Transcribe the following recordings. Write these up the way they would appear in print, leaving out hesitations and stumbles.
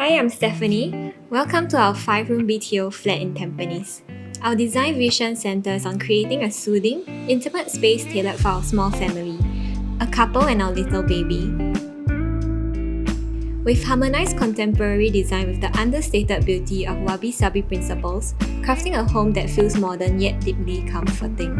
Hi, I'm Stephanie. Welcome to our 5-room BTO flat in Tampines. Our design vision centers on creating a soothing, intimate space tailored for our small family, a couple and our little baby. We've harmonized contemporary design with the understated beauty of Wabi-Sabi principles, crafting a home that feels modern yet deeply comforting.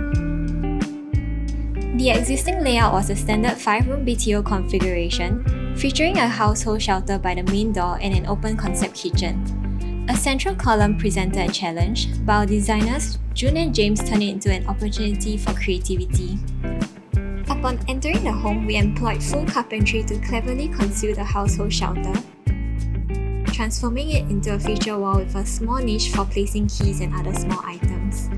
The existing layout was a standard 5-room BTO configuration, featuring a household shelter by the main door and an open concept kitchen. A central column presented a challenge, but our designers, June and James, turned it into an opportunity for creativity. Upon entering the home, we employed full carpentry to cleverly conceal the household shelter, transforming it into a feature wall with a small niche for placing keys and other small items.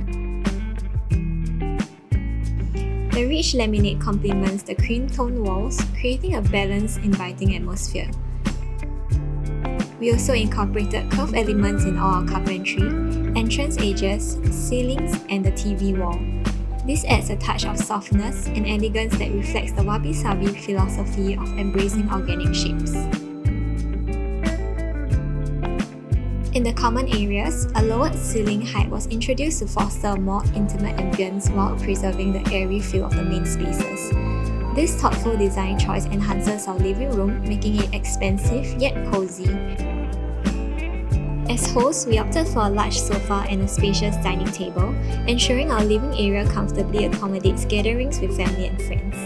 The rich laminate complements the cream tone walls, creating a balanced, inviting atmosphere. We also incorporated curved elements in all our carpentry, entrance edges, ceilings, and the TV wall. This adds a touch of softness and elegance that reflects the Wabi-Sabi philosophy of embracing organic shapes. In the common areas, a lowered ceiling height was introduced to foster a more intimate ambience while preserving the airy feel of the main spaces. This thoughtful design choice enhances our living room, making it expansive yet cozy. As hosts, we opted for a large sofa and a spacious dining table, ensuring our living area comfortably accommodates gatherings with family and friends.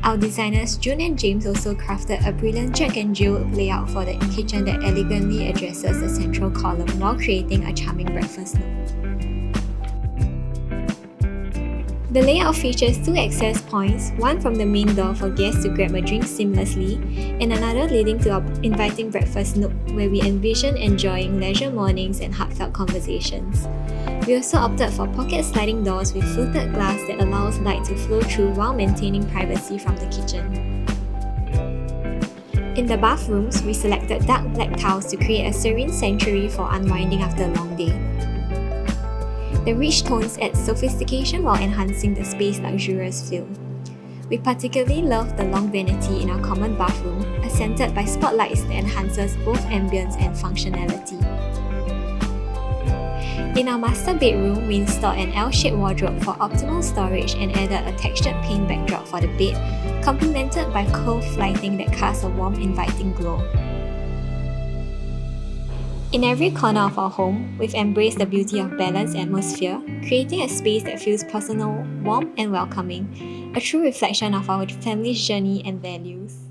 Our designers June and James also crafted a brilliant Jack and Jill layout for the kitchen that elegantly addresses the central column while creating a charming breakfast nook. The layout features 2 access points, one from the main door for guests to grab a drink seamlessly, and another leading to our inviting breakfast nook where we envision enjoying leisure mornings and heartfelt conversations. We also opted for pocket sliding doors with fluted glass that allows light to flow through while maintaining privacy from the kitchen. In the bathrooms, we selected dark black tiles to create a serene sanctuary for unwinding after a long day. The rich tones add sophistication while enhancing the space's luxurious feel. We particularly love the long vanity in our common bathroom, accented by spotlights that enhances both ambience and functionality. In our master bedroom, we installed an L-shaped wardrobe for optimal storage and added a textured paint backdrop for the bed, complemented by curved lighting that casts a warm, inviting glow. In every corner of our home, we've embraced the beauty of balanced atmosphere, creating a space that feels personal, warm, and welcoming, a true reflection of our family's journey and values.